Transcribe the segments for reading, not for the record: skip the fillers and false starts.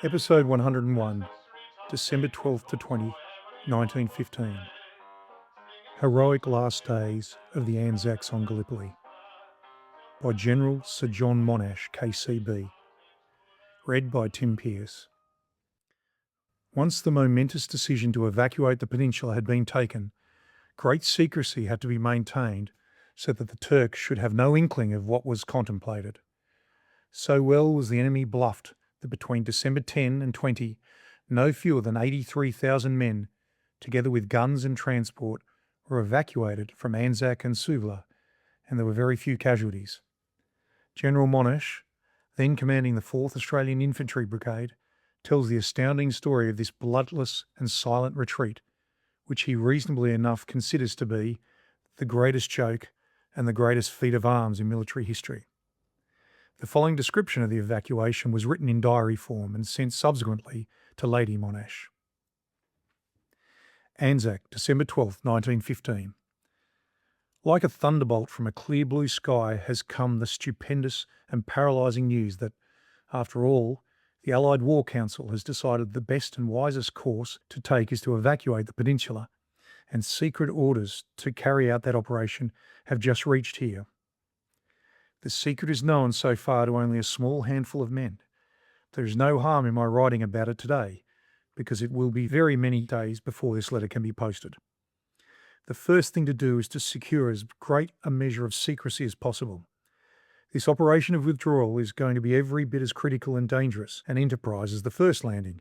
Episode 101, December 12th to 20, 1915. Heroic Last Days of the Anzacs on Gallipoli. By General Sir John Monash, KCB. Read by Tim Pearce. Once the momentous decision to evacuate the peninsula had been taken, great secrecy had to be maintained so that the Turks should have no inkling of what was contemplated. So well was the enemy bluffed that between December 10 and 20, no fewer than 83,000 men, together with guns and transport, were evacuated from Anzac and Suvla, and there were very few casualties. General Monash, then commanding the 4th Australian Infantry Brigade, tells the astounding story of this bloodless and silent retreat, which he reasonably enough considers to be the greatest joke and the greatest feat of arms in military history. The following description of the evacuation was written in diary form and sent subsequently to Lady Monash. Anzac, December 12, 1915. Like a thunderbolt from a clear blue sky has come the stupendous and paralysing news that, after all, the Allied War Council has decided the best and wisest course to take is to evacuate the peninsula, and secret orders to carry out that operation have just reached here. The secret is known so far to only a small handful of men. There is no harm in my writing about it today, because it will be very many days before this letter can be posted. The first thing to do is to secure as great a measure of secrecy as possible. This operation of withdrawal is going to be every bit as critical and dangerous an enterprise as the first landing,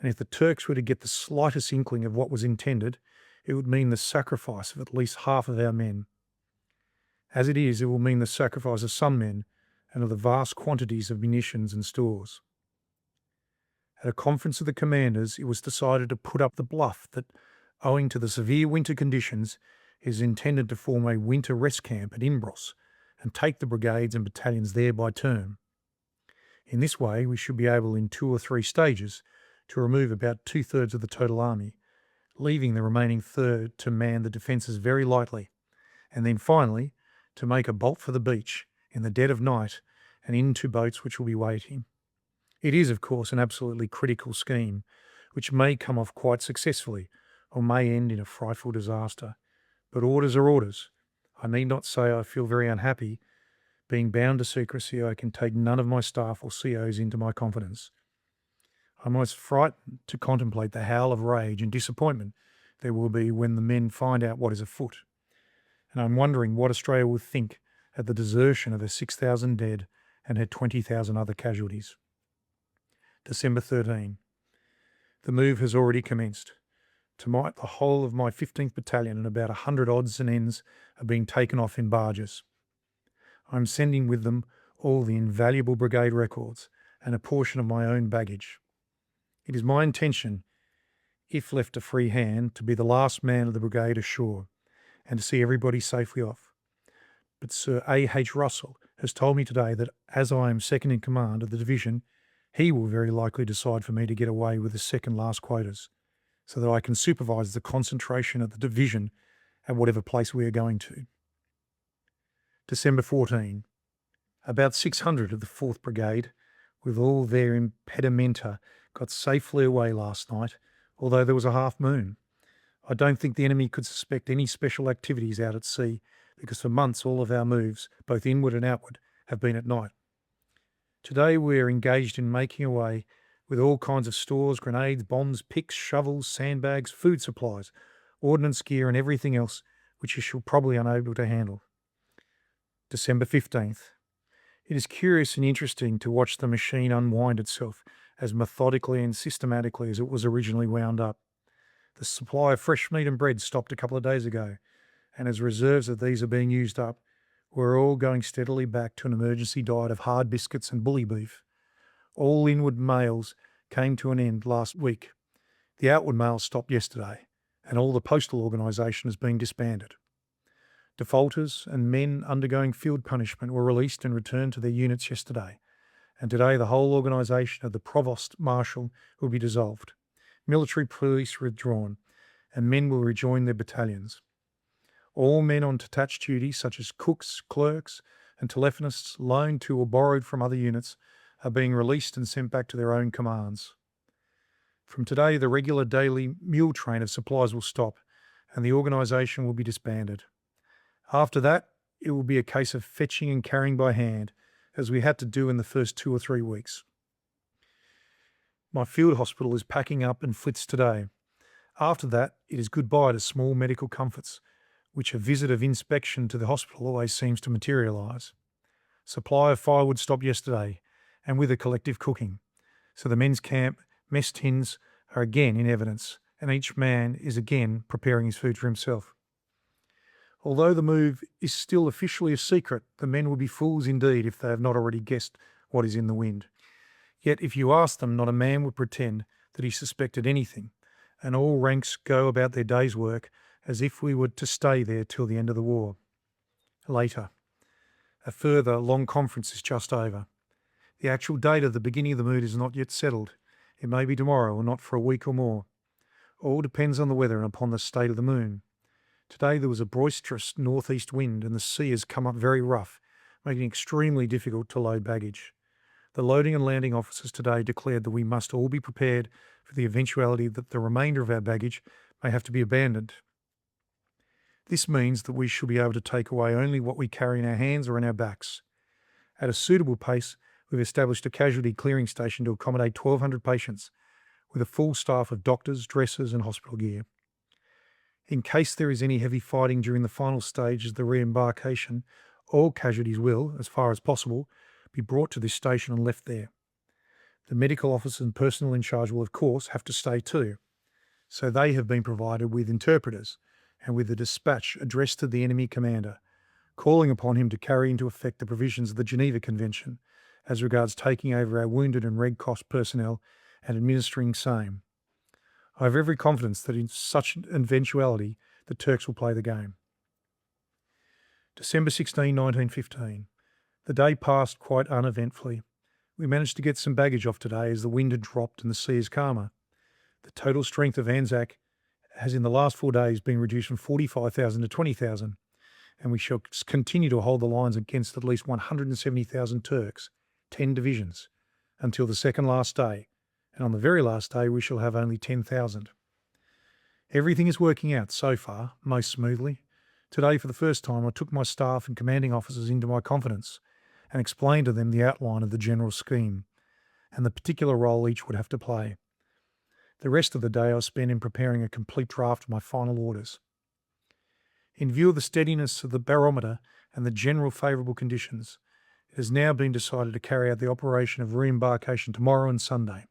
and if the Turks were to get the slightest inkling of what was intended, it would mean the sacrifice of at least half of our men. As it is, it will mean the sacrifice of some men and of the vast quantities of munitions and stores. At a conference of the commanders, it was decided to put up the bluff that, owing to the severe winter conditions, is intended to form a winter rest camp at Imbros and take the brigades and battalions there by turn. In this way, we should be able, in 2 or 3 stages, to remove about 2/3 of the total army, leaving the remaining third to man the defences very lightly, and then finally to make a bolt for the beach in the dead of night and into boats which will be waiting. It is, of course, an absolutely critical scheme, which may come off quite successfully or may end in a frightful disaster. But orders are orders. I need not say I feel very unhappy. Being bound to secrecy, I can take none of my staff or COs into my confidence. I'm almost frightened to contemplate the howl of rage and disappointment there will be when the men find out what is afoot. And I'm wondering what Australia will think at the desertion of her 6,000 dead and her 20,000 other casualties. December 13. The move has already commenced. Tonight, the whole of my 15th Battalion and about 100 odds and ends are being taken off in barges. I'm sending with them all the invaluable brigade records and a portion of my own baggage. It is my intention, if left a free hand, to be the last man of the brigade ashore and to see everybody safely off. But Sir A.H. Russell has told me today that as I am second in command of the division, he will very likely decide for me to get away with the second last quotas, so that I can supervise the concentration of the division at whatever place we are going to. December 14. About 600 of the 4th Brigade, with all their impedimenta, got safely away last night, although there was a half moon. I don't think the enemy could suspect any special activities out at sea, because for months all of our moves, both inward and outward, have been at night. Today we are engaged in making away with all kinds of stores, grenades, bombs, picks, shovels, sandbags, food supplies, ordnance gear and everything else which you shall probably unable to handle. December 15th. It is curious and interesting to watch the machine unwind itself as methodically and systematically as it was originally wound up. The supply of fresh meat and bread stopped a couple of days ago, and as reserves of these are being used up, we're all going steadily back to an emergency diet of hard biscuits and bully beef. All inward mails came to an end last week. The outward mail stopped yesterday, and all the postal organisation has been disbanded. Defaulters and men undergoing field punishment were released and returned to their units yesterday, and today the whole organisation of the Provost Marshal will be dissolved. Military police withdrawn, and men will rejoin their battalions. All men on detached duty, such as cooks, clerks, and telephonists loaned to or borrowed from other units, are being released and sent back to their own commands. From today, the regular daily mule train of supplies will stop and the organisation will be disbanded. After that, it will be a case of fetching and carrying by hand, as we had to do in the first 2 or 3 weeks. My field hospital is packing up and flits today. After that, it is goodbye to small medical comforts, which a visit of inspection to the hospital always seems to materialise. Supply of firewood stopped yesterday, and with a collective cooking. So the men's camp mess tins are again in evidence, and each man is again preparing his food for himself. Although the move is still officially a secret, the men would be fools indeed if they have not already guessed what is in the wind. Yet if you ask them, not a man would pretend that he suspected anything, and all ranks go about their day's work as if we were to stay there till the end of the war. Later, a further long conference is just over. The actual date of the beginning of the move is not yet settled. It may be tomorrow or not for a week or more. All depends on the weather and upon the state of the moon. Today there was a boisterous northeast wind and the sea has come up very rough, making it extremely difficult to load baggage. The loading and landing officers today declared that we must all be prepared for the eventuality that the remainder of our baggage may have to be abandoned. This means that we shall be able to take away only what we carry in our hands or in our backs. At a suitable pace, we've established a casualty clearing station to accommodate 1,200 patients, with a full staff of doctors, dressers and hospital gear. In case there is any heavy fighting during the final stages of the re-embarkation, all casualties will, as far as possible, be brought to this station and left there. The medical officers and personnel in charge will, of course, have to stay too. So they have been provided with interpreters and with a dispatch addressed to the enemy commander, calling upon him to carry into effect the provisions of the Geneva Convention as regards taking over our wounded and Red Cross personnel and administering same. I have every confidence that in such an eventuality the Turks will play the game. December 16, 1915. The day passed quite uneventfully. We managed to get some baggage off today as the wind had dropped and the sea is calmer. The total strength of Anzac has in the last 4 days been reduced from 45,000 to 20,000, and we shall continue to hold the lines against at least 170,000 Turks, 10 divisions, until the second last day, and on the very last day we shall have only 10,000. Everything is working out so far most smoothly. Today, for the first time, I took my staff and commanding officers into my confidence and explained to them the outline of the general scheme and the particular role each would have to play. The rest of the day I spent in preparing a complete draft of my final orders. In view of the steadiness of the barometer and the general favourable conditions, it has now been decided to carry out the operation of re-embarkation tomorrow and Sunday.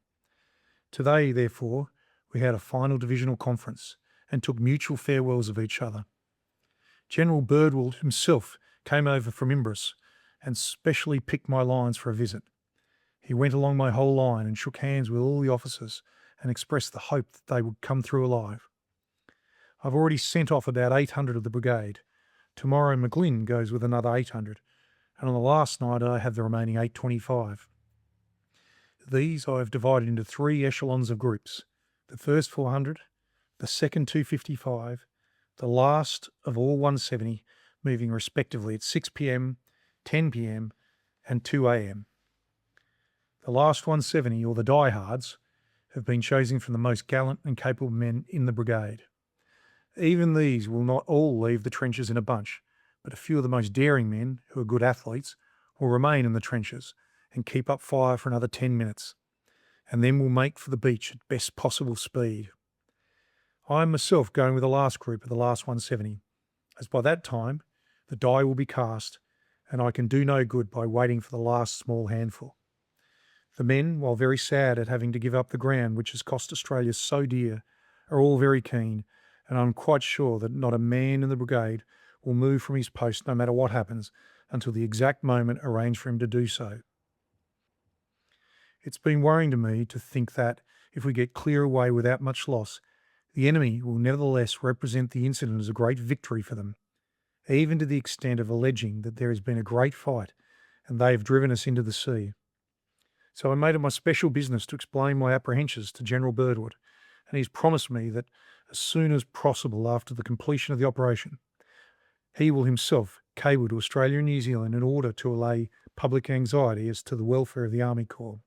Today, therefore, we had a final divisional conference and took mutual farewells of each other. General Birdwell himself came over from Imbros and specially picked my lines for a visit. He went along my whole line and shook hands with all the officers and expressed the hope that they would come through alive. I've already sent off about 800 of the brigade. Tomorrow McGlynn goes with another 800, and on the last night I have the remaining 825. These I have divided into 3 echelons of groups. The first 400, the second 255, the last of all 170, moving respectively at 6 p.m, 10 p.m, and 2 a.m. The last 170, or the diehards, have been chosen from the most gallant and capable men in the brigade. Even these will not all leave the trenches in a bunch, but a few of the most daring men, who are good athletes, will remain in the trenches and keep up fire for another 10 minutes, and then will make for the beach at best possible speed. I am myself going with the last group of the last 170, as by that time the die will be cast, and I can do no good by waiting for the last small handful. The men, while very sad at having to give up the ground which has cost Australia so dear, are all very keen, and I am quite sure that not a man in the brigade will move from his post no matter what happens until the exact moment arranged for him to do so. It's been worrying to me to think that, if we get clear away without much loss, the enemy will nevertheless represent the incident as a great victory for them, even to the extent of alleging that there has been a great fight and they have driven us into the sea. So I made it my special business to explain my apprehensions to General Birdwood, and he's promised me that as soon as possible after the completion of the operation, he will himself cable to Australia and New Zealand in order to allay public anxiety as to the welfare of the Army Corps.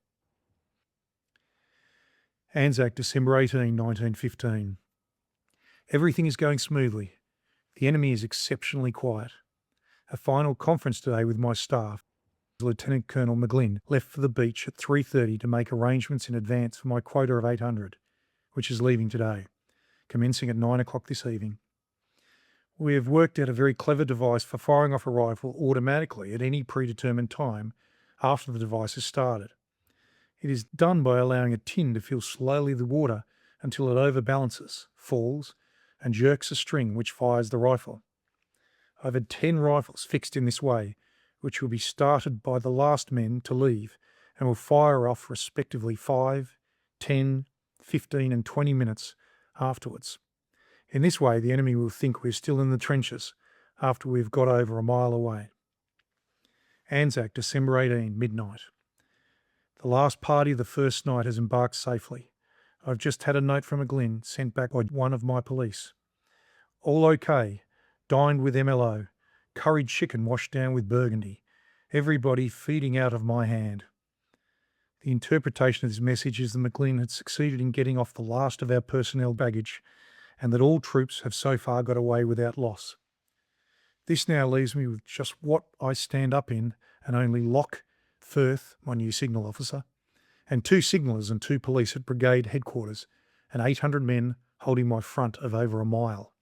Anzac, December 18, 1915. Everything is going smoothly. The enemy is exceptionally quiet. A final conference today with my staff. Lieutenant Colonel McGlynn left for the beach at 3:30 to make arrangements in advance for my quota of 800, which is leaving today, commencing at 9 o'clock this evening. We have worked out a very clever device for firing off a rifle automatically at any predetermined time after the device is started. It is done by allowing a tin to fill slowly the water until it overbalances, falls, and jerks a string which fires the rifle. I've had 10 rifles fixed in this way, which will be started by the last men to leave and will fire off respectively 5, 10, 15 and 20 minutes afterwards. In this way, the enemy will think we're still in the trenches after we've got over a mile away. Anzac, December 18, midnight. The last party of the first night has embarked safely. I've just had a note from McGlynn sent back by one of my police. All okay. Dined with MLO. Curried chicken washed down with burgundy. Everybody feeding out of my hand. The interpretation of this message is that McGlynn had succeeded in getting off the last of our personnel baggage and that all troops have so far got away without loss. This now leaves me with just what I stand up in and only Locke Firth, my new signal officer, and 2 signallers and 2 police at brigade headquarters, and 800 men holding my front of over a mile.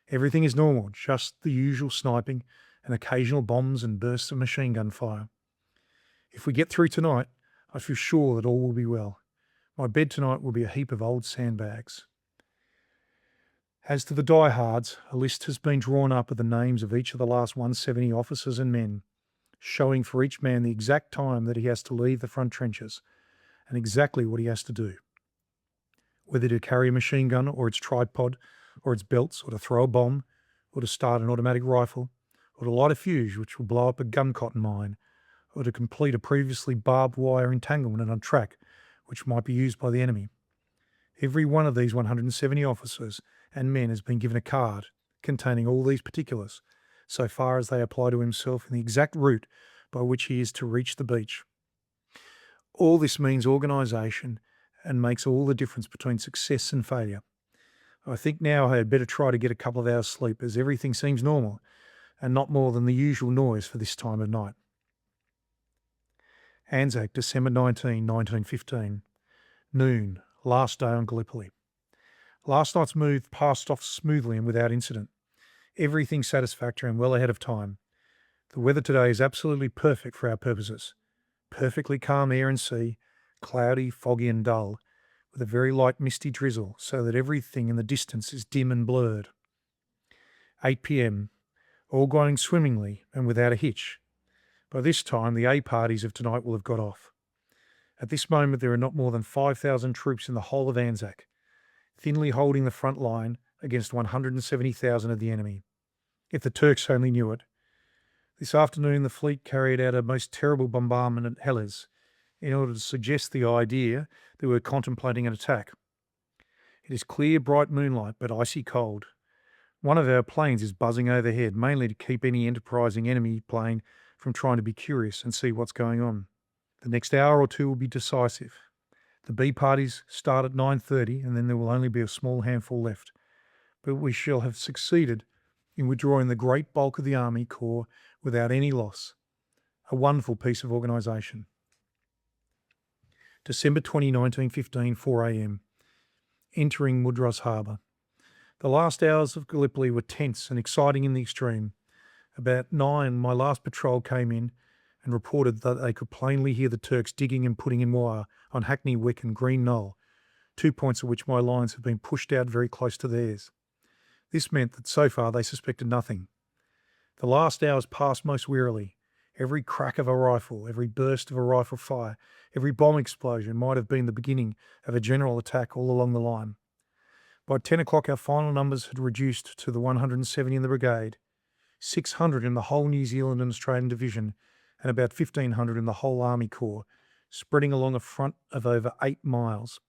Everything is normal, just the usual sniping and occasional bombs and bursts of machine gun fire. If we get through tonight, I feel sure that all will be well. My bed tonight will be a heap of old sandbags. As to the diehards, a list has been drawn up of the names of each of the last 170 officers and men, showing for each man the exact time that he has to leave the front trenches and exactly what he has to do. Whether to carry a machine gun or its tripod or its belts, or to throw a bomb, or to start an automatic rifle, or to light a fuse which will blow up a gun cotton mine, or to complete a previously barbed wire entanglement on a track which might be used by the enemy. Every one of these 170 officers and men has been given a card containing all these particulars, so far as they apply to himself in the exact route by which he is to reach the beach. All this means organisation and makes all the difference between success and failure. I think now I had better try to get a couple of hours sleep, as everything seems normal and not more than the usual noise for this time of night. Anzac, December 19, 1915. Noon, last day on Gallipoli. Last night's move passed off smoothly and without incident. Everything satisfactory and well ahead of time. The weather today is absolutely perfect for our purposes. Perfectly calm air and sea, cloudy, foggy and dull, with a very light misty drizzle so that everything in the distance is dim and blurred. 8 p.m. All going swimmingly and without a hitch. By this time, the A parties of tonight will have got off. At this moment, there are not more than 5,000 troops in the whole of Anzac, thinly holding the front line against 170,000 of the enemy. If the Turks only knew it. This afternoon, the fleet carried out a most terrible bombardment at Helles in order to suggest the idea that we were contemplating an attack. It is clear, bright moonlight, but icy cold. One of our planes is buzzing overhead, mainly to keep any enterprising enemy plane from trying to be curious and see what's going on. The next hour or two will be decisive. The B parties start at 9:30 and then there will only be a small handful left. But we shall have succeeded in withdrawing the great bulk of the Army Corps without any loss. A wonderful piece of organisation. December 20, 1915, 4 a.m. Entering Mudros Harbour. The last hours of Gallipoli were tense and exciting in the extreme. About 9, my last patrol came in and reported that they could plainly hear the Turks digging and putting in wire on Hackney Wick and Green Knoll, 2 points at which my lines have been pushed out very close to theirs. This meant that so far they suspected nothing. The last hours passed most wearily. Every crack of a rifle, every burst of a rifle fire, every bomb explosion might have been the beginning of a general attack all along the line. By 10 o'clock our final numbers had reduced to the 170 in the brigade, 600 in the whole New Zealand and Australian division, and about 1,500 in the whole Army Corps, spreading along a front of over 8 miles.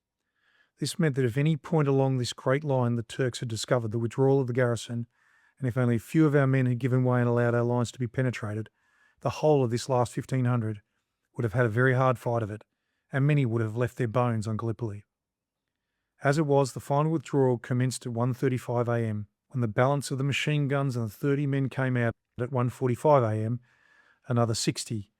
This meant that if any point along this great line the Turks had discovered the withdrawal of the garrison, and if only a few of our men had given way and allowed our lines to be penetrated, the whole of this last 1,500 would have had a very hard fight of it, and many would have left their bones on Gallipoli. As it was, the final withdrawal commenced at 1:35 a.m, when the balance of the machine guns and the 30 men came out at 1:45 a.m, another 60,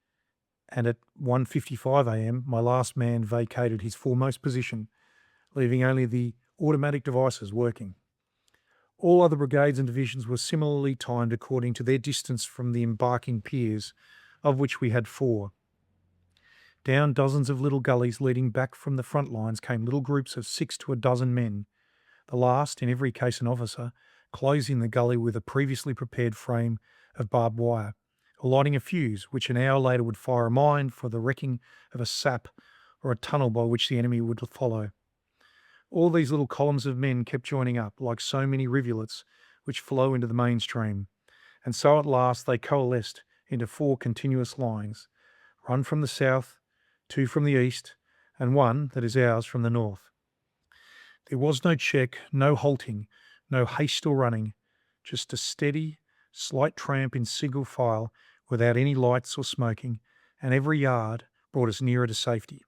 and at 1:55 a.m, my last man vacated his foremost position, leaving only the automatic devices working. All other brigades and divisions were similarly timed according to their distance from the embarking piers, of which we had 4. Down dozens of little gullies leading back from the front lines came little groups of 6 to a dozen men, the last, in every case an officer, closing the gully with a previously prepared frame of barbed wire, or lighting a fuse, which an hour later would fire a mine for the wrecking of a sap or a tunnel by which the enemy would follow. All these little columns of men kept joining up, like so many rivulets which flow into the mainstream, and so at last they coalesced into 4 continuous lines, one from the south, 2 from the east, and 1, that is ours, from the north. There was no check, no halting, no haste or running, just a steady, slight tramp in single file without any lights or smoking, and every yard brought us nearer to safety.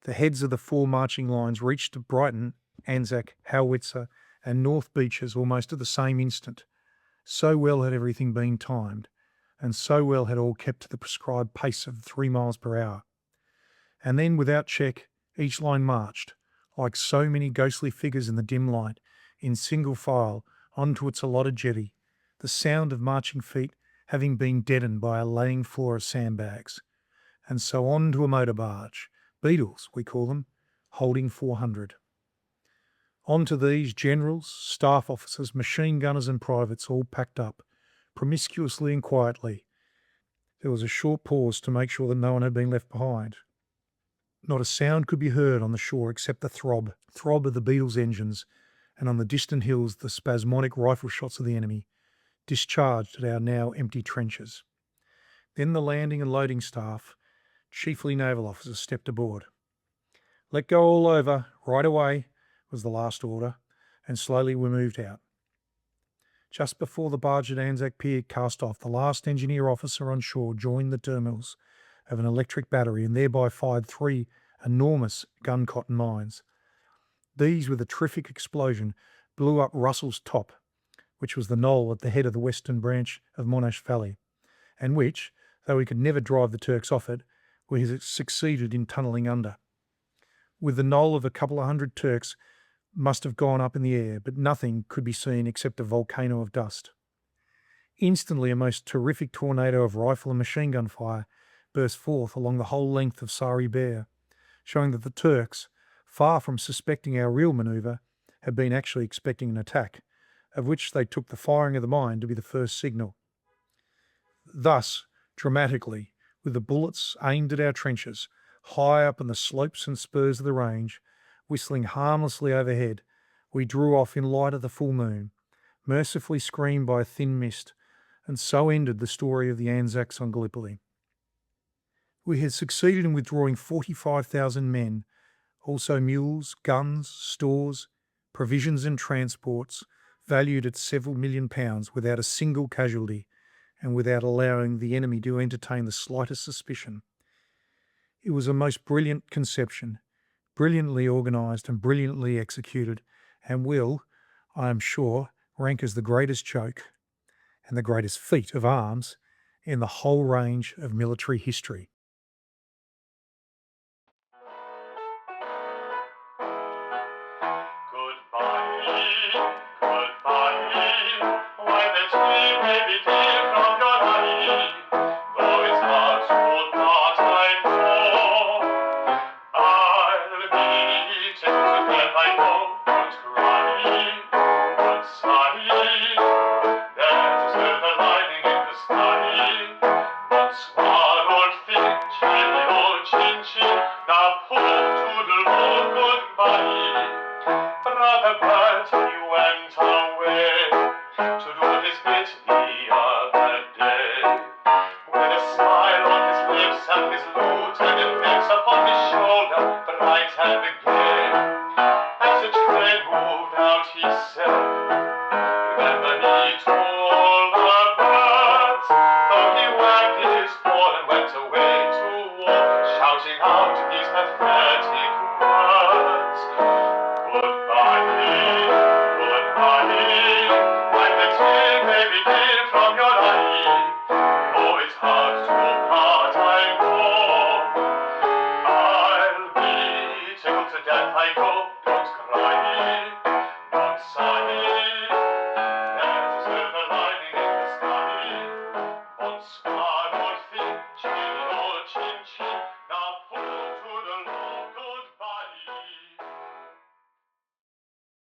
The heads of the 4 marching lines reached Brighton, Anzac, Howitzer, and North Beaches almost at the same instant. So well had everything been timed, and so well had all kept to the prescribed pace of 3 miles per hour. And then, without check, each line marched, like so many ghostly figures in the dim light, in single file onto its allotted jetty, the sound of marching feet having been deadened by a laying floor of sandbags, and so on to a motor barge, Beetles we call them, holding 400. On to these, generals, staff officers, machine gunners and privates all packed up, promiscuously and quietly. There was a short pause to make sure that no one had been left behind. Not a sound could be heard on the shore except the throb of the Beetles' engines, and on the distant hills the spasmodic rifle shots of the enemy, discharged at our now empty trenches. Then the landing and loading staff, chiefly naval officers, stepped aboard. "Let go all over, right away," was the last order, and slowly we moved out. Just before the barge at Anzac Pier cast off, the last engineer officer on shore joined the terminals of an electric battery and thereby fired 3 enormous gun cotton mines. These, with a terrific explosion, blew up Russell's Top, which was the knoll at the head of the western branch of Monash Valley, and which, though we could never drive the Turks off it, we had succeeded in tunnelling under. With the knoll of a couple of hundred Turks must have gone up in the air, but nothing could be seen except a volcano of dust. Instantly a most terrific tornado of rifle and machine gun fire burst forth along the whole length of Sari Bair, showing that the Turks, far from suspecting our real manoeuvre, had been actually expecting an attack, of which they took the firing of the mine to be the first signal. Thus, dramatically, with the bullets aimed at our trenches, high up on the slopes and spurs of the range, whistling harmlessly overhead, we drew off in light of the full moon, mercifully screened by a thin mist, and so ended the story of the Anzacs on Gallipoli. We had succeeded in withdrawing 45,000 men, also mules, guns, stores, provisions and transports, valued at several £1,000,000 without a single casualty, and without allowing the enemy to entertain the slightest suspicion. It was a most brilliant conception, brilliantly organised and brilliantly executed, and will, I am sure, rank as the greatest joke and the greatest feat of arms in the whole range of military history. Brother bird,